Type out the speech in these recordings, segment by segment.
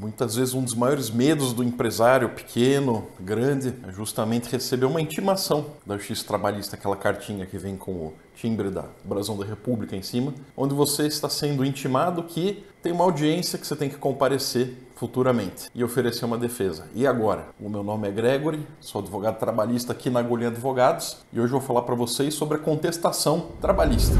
Muitas vezes um dos maiores medos do empresário pequeno, grande, é justamente receber uma intimação da Justiça Trabalhista, aquela cartinha que vem com o timbre da Brasão da República em cima, onde você está sendo intimado que tem uma audiência que você tem que comparecer futuramente e oferecer uma defesa. E agora? O meu nome é Gregory, sou advogado trabalhista aqui na Agulha Advogados e hoje eu vou falar para vocês sobre a contestação trabalhista.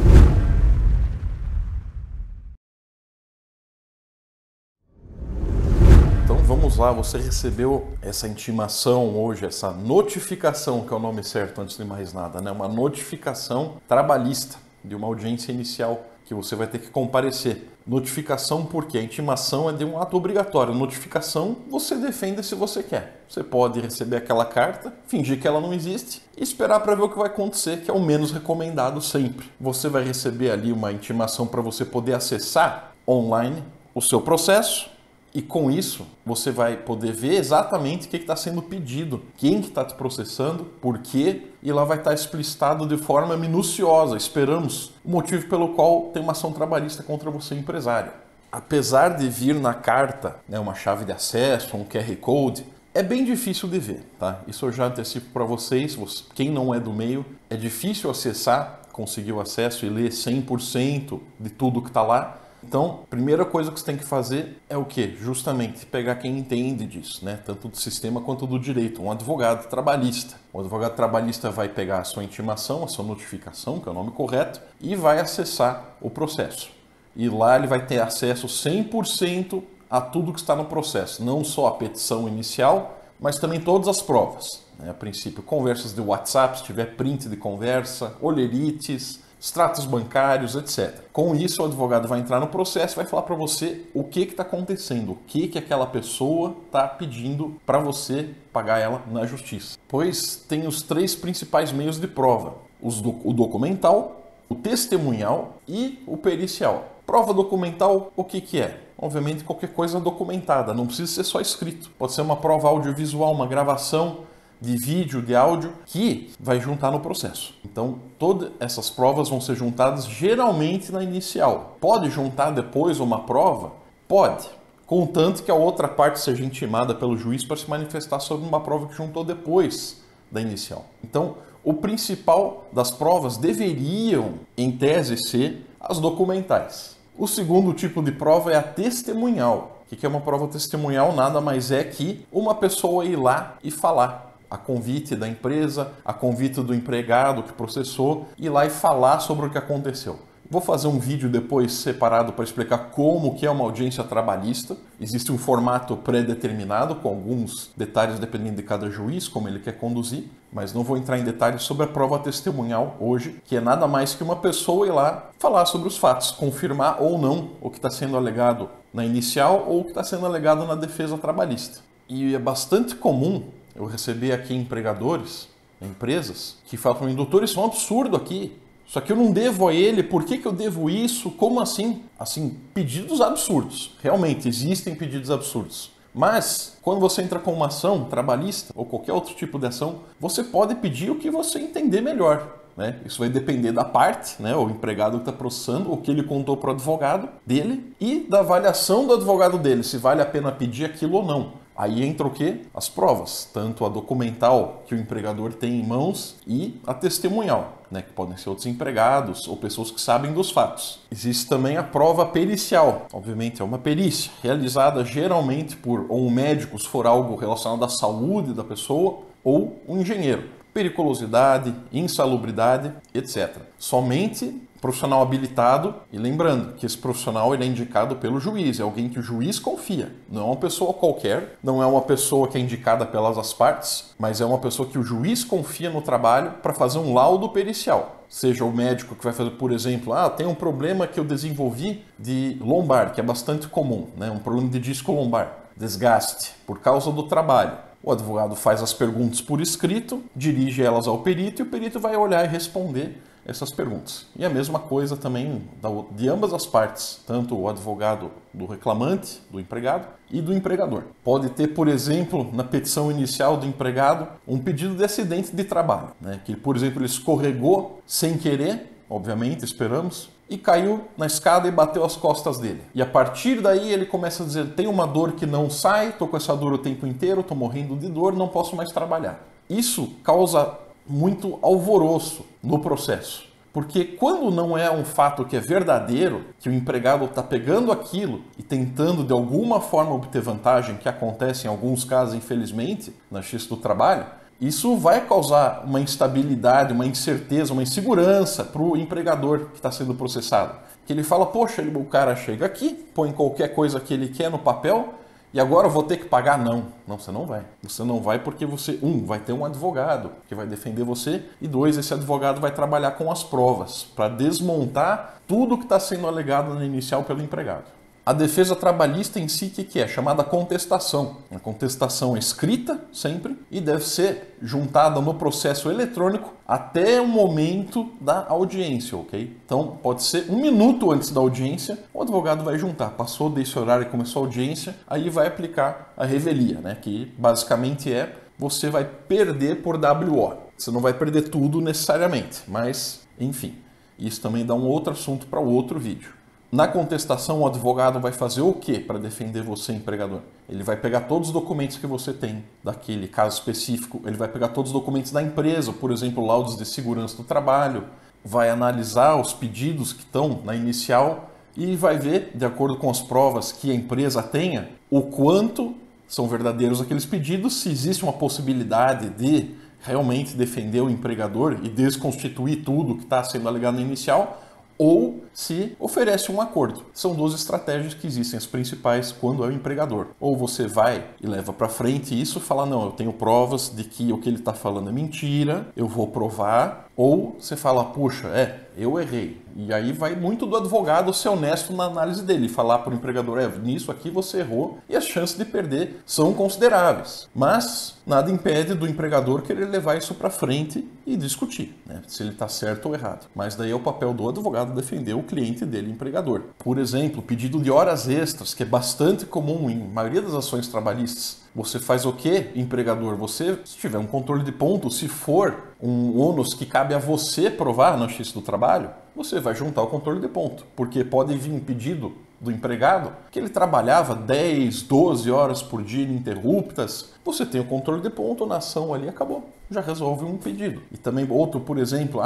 Então vamos lá, você recebeu essa intimação hoje, essa notificação, que é o nome certo antes de mais nada, né? Uma notificação trabalhista de uma audiência inicial que você vai ter que comparecer. Notificação porque a intimação é de um ato obrigatório. Notificação você defende se você quer. Você pode receber aquela carta, fingir que ela não existe e esperar para ver o que vai acontecer, que é o menos recomendado sempre. Você vai receber ali uma intimação para você poder acessar online o seu processo. E com isso, você vai poder ver exatamente o que está sendo pedido, quem que está te processando, por quê, e lá vai estar explicitado de forma minuciosa, esperamos, o motivo pelo qual tem uma ação trabalhista contra você, empresário. Apesar de vir na carta, né, uma chave de acesso, um QR Code, é bem difícil de ver, tá? Isso eu já antecipo para vocês, quem não é do meio, é difícil acessar, conseguir o acesso e ler 100% de tudo que está lá. Então, a primeira coisa que você tem que fazer é o quê? Justamente pegar quem entende disso, né? Tanto do sistema quanto do direito, um advogado trabalhista. O advogado trabalhista vai pegar a sua intimação, a sua notificação, que é o nome correto, e vai acessar o processo. E lá ele vai ter acesso 100% a tudo que está no processo, não só a petição inicial, mas também todas as provas. A princípio, conversas de WhatsApp, se tiver print de conversa, olerites, extratos bancários, etc. Com isso, o advogado vai entrar no processo e vai falar para você o que está acontecendo, o que aquela pessoa está pedindo para você pagar ela na justiça. Pois tem os três principais meios de prova: o documental, o testemunhal e o pericial. Prova documental, o que é? Obviamente qualquer coisa documentada, não precisa ser só escrito. Pode ser uma prova audiovisual, uma gravação de vídeo, de áudio, que vai juntar no processo. Então, todas essas provas vão ser juntadas geralmente na inicial. Pode juntar depois uma prova? Pode, contanto que a outra parte seja intimada pelo juiz para se manifestar sobre uma prova que juntou depois da inicial. Então, o principal das provas deveriam, em tese, ser as documentais. O segundo tipo de prova é a testemunhal. O que é uma prova testemunhal? Nada mais é que uma pessoa ir lá e falar, a convite da empresa, a convite do empregado que processou, ir lá e falar sobre o que aconteceu. Vou fazer um vídeo depois separado para explicar como que é uma audiência trabalhista. Existe um formato pré-determinado, com alguns detalhes dependendo de cada juiz, como ele quer conduzir, mas não vou entrar em detalhes sobre a prova testemunhal hoje, que é nada mais que uma pessoa ir lá falar sobre os fatos, confirmar ou não o que está sendo alegado na inicial ou o que está sendo alegado na defesa trabalhista. E é bastante comum eu recebi aqui empregadores, empresas, que falam para mim: doutor, isso é um absurdo aqui. Isso aqui eu não devo a ele, por que eu devo isso? Como assim? Assim, pedidos absurdos. Realmente, existem pedidos absurdos. Mas, quando você entra com uma ação trabalhista ou qualquer outro tipo de ação, você pode pedir o que você entender melhor, né? Isso vai depender da parte, né? O empregado que está processando, o que ele contou para o advogado dele e da avaliação do advogado dele, se vale a pena pedir aquilo ou não. Aí entra o quê? As provas, tanto a documental que o empregador tem em mãos e a testemunhal, né? Que podem ser outros empregados ou pessoas que sabem dos fatos. Existe também a prova pericial. Obviamente é uma perícia realizada geralmente por um médico, se for algo relacionado à saúde da pessoa, ou um engenheiro. Periculosidade, insalubridade, etc. Somente profissional habilitado, e lembrando que esse profissional ele é indicado pelo juiz, é alguém que o juiz confia, não é uma pessoa qualquer, não é uma pessoa que é indicada pelas as partes, mas é uma pessoa que o juiz confia no trabalho para fazer um laudo pericial. Seja o médico que vai fazer, por exemplo, tem um problema que eu desenvolvi de lombar, que é bastante comum, né? Um problema de disco lombar, desgaste por causa do trabalho. O advogado faz as perguntas por escrito, dirige elas ao perito e o perito vai olhar e responder essas perguntas. E a mesma coisa também de ambas as partes, tanto o advogado do reclamante, do empregado, e do empregador. Pode ter, por exemplo, na petição inicial do empregado, um pedido de acidente de trabalho, né? Que, por exemplo, ele escorregou sem querer, obviamente, esperamos, e caiu na escada e bateu as costas dele. E a partir daí ele começa a dizer, tem uma dor que não sai, tô com essa dor o tempo inteiro, tô morrendo de dor, não posso mais trabalhar. Isso causa muito alvoroço no processo. Porque quando não é um fato que é verdadeiro, que o empregado está pegando aquilo e tentando de alguma forma obter vantagem, que acontece em alguns casos, infelizmente, na justiça do trabalho, isso vai causar uma instabilidade, uma incerteza, uma insegurança para o empregador que está sendo processado. Que ele fala, poxa, o cara chega aqui, põe qualquer coisa que ele quer no papel, e agora eu vou ter que pagar? Não, você não vai. Você não vai porque você, vai ter um advogado que vai defender você, e 2, esse advogado vai trabalhar com as provas para desmontar tudo que está sendo alegado no inicial pelo empregado. A defesa trabalhista em si, o que é? Chamada contestação. A contestação é escrita sempre e deve ser juntada no processo eletrônico até o momento da audiência, ok? Então, pode ser 1 minuto antes da audiência, o advogado vai juntar. Passou desse horário e começou a audiência, aí vai aplicar a revelia, né? Que basicamente é, você vai perder por WO. Você não vai perder tudo necessariamente, mas, enfim. Isso também dá um outro assunto para outro vídeo. Na contestação, o advogado vai fazer o quê para defender você, empregador? Ele vai pegar todos os documentos que você tem daquele caso específico, ele vai pegar todos os documentos da empresa, por exemplo, laudos de segurança do trabalho, vai analisar os pedidos que estão na inicial e vai ver, de acordo com as provas que a empresa tenha, o quanto são verdadeiros aqueles pedidos, se existe uma possibilidade de realmente defender o empregador e desconstituir tudo que está sendo alegado na inicial, ou se oferece um acordo. São 2 estratégias que existem, as principais quando é o empregador. Ou você vai e leva para frente isso, fala, não, eu tenho provas de que o que ele está falando é mentira, eu vou provar. Ou você fala, puxa, eu errei. E aí vai muito do advogado ser honesto na análise dele, falar para o empregador, nisso aqui você errou, e as chances de perder são consideráveis. Mas nada impede do empregador querer levar isso para frente e discutir, né, se ele está certo ou errado. Mas daí é o papel do advogado defender o cliente dele, empregador. Por exemplo, pedido de horas extras, que é bastante comum em maioria das ações trabalhistas. Você faz o quê, empregador? Você, se tiver um controle de pontos, se for um ônus que cabe a você provar na justiça do trabalho, você vai juntar o controle de ponto. Porque pode vir um pedido do empregado que ele trabalhava 10, 12 horas por dia ininterruptas. Você tem o controle de ponto na ação ali, acabou. Já resolve um pedido. E também outro, por exemplo,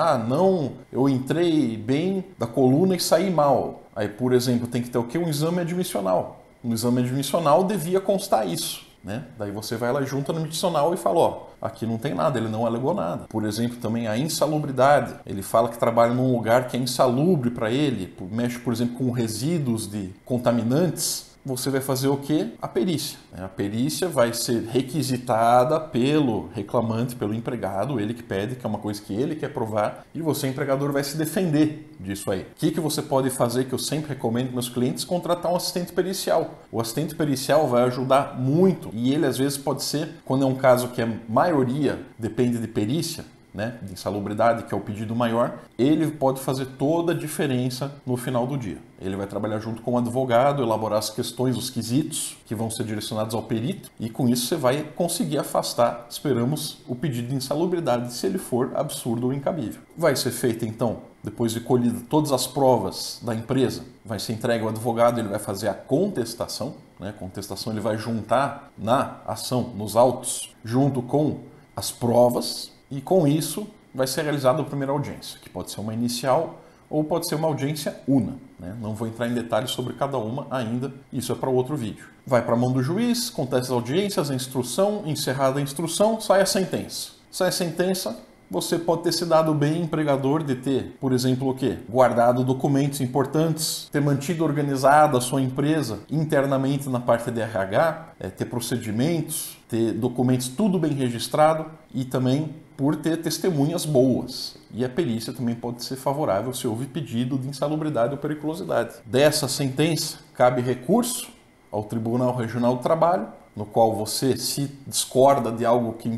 eu entrei bem da coluna e saí mal. Aí, por exemplo, tem que ter o quê? Um exame admissional. No exame admissional devia constar isso. Né? Daí você vai lá junto no admissional e fala, aqui não tem nada, ele não alegou nada. Por exemplo, também a insalubridade. Ele fala que trabalha num lugar que é insalubre para ele, mexe, por exemplo, com resíduos de contaminantes. Você vai fazer o quê? A perícia. A perícia vai ser requisitada pelo reclamante, pelo empregado, ele que pede, que é uma coisa que ele quer provar, e você, empregador, vai se defender disso aí. O que você pode fazer, que eu sempre recomendo para meus clientes? Contratar um assistente pericial. O assistente pericial vai ajudar muito, e ele às vezes pode ser, quando é um caso que a maioria depende de perícia, né, de insalubridade, que é o pedido maior, ele pode fazer toda a diferença no final do dia. Ele vai trabalhar junto com o advogado, elaborar as questões, os quesitos que vão ser direcionados ao perito, e com isso você vai conseguir afastar, esperamos, o pedido de insalubridade, se ele for absurdo ou incabível. Vai ser feita, então, depois de colhida todas as provas da empresa, vai ser entregue ao advogado, ele vai fazer a contestação, né? A contestação ele vai juntar na ação, nos autos, junto com as provas, e com isso vai ser realizada a primeira audiência, que pode ser uma inicial ou pode ser uma audiência una. Né? Não vou entrar em detalhes sobre cada uma ainda, isso é para outro vídeo. Vai para a mão do juiz, acontece as audiências, a instrução, encerrada a instrução, sai a sentença. Sai a sentença, você pode ter se dado bem, empregador, de ter, por exemplo, o quê? Guardado documentos importantes, ter mantido organizada a sua empresa internamente na parte de RH, ter procedimentos, ter documentos tudo bem registrado e também por ter testemunhas boas. E a perícia também pode ser favorável se houve pedido de insalubridade ou periculosidade. Dessa sentença, cabe recurso ao Tribunal Regional do Trabalho, no qual você, se discorda de algo que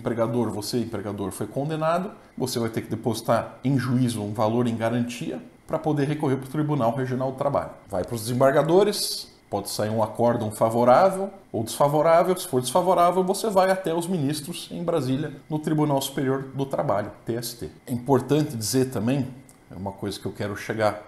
você, empregador, foi condenado, você vai ter que depositar em juízo um valor em garantia para poder recorrer para o Tribunal Regional do Trabalho. Vai para os desembargadores, pode sair um acórdão favorável ou desfavorável. Se for desfavorável, você vai até os ministros em Brasília, no Tribunal Superior do Trabalho, TST. É importante dizer também é uma coisa que eu quero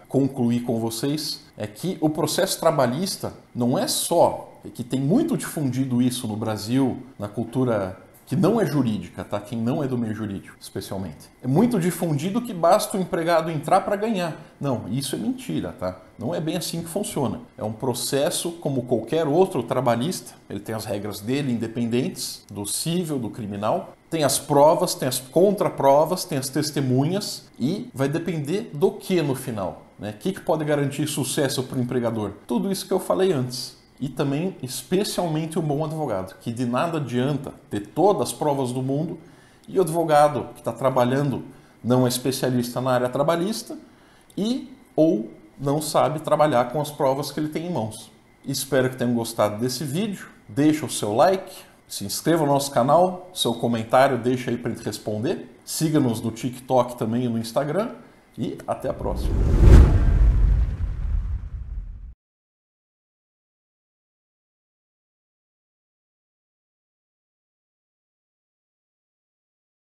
concluir com vocês, é que o processo trabalhista não é só, que tem muito difundido isso no Brasil, na cultura que não é jurídica, tá? Quem não é do meio jurídico, especialmente. É muito difundido que basta o empregado entrar para ganhar. Não, isso é mentira, tá? Não é bem assim que funciona. É um processo como qualquer outro trabalhista, ele tem as regras dele, independentes do civil, do criminal, tem as provas, tem as contraprovas, tem as testemunhas e vai depender do que no final, né? O que pode garantir sucesso para o empregador? Tudo isso que eu falei antes. E também, especialmente, um bom advogado, que de nada adianta ter todas as provas do mundo e o advogado que está trabalhando não é especialista na área trabalhista ou não sabe trabalhar com as provas que ele tem em mãos. Espero que tenham gostado desse vídeo. Deixa o seu like, se inscreva no nosso canal, seu comentário deixa aí para a gente responder. Siga-nos no TikTok também e no Instagram e até a próxima.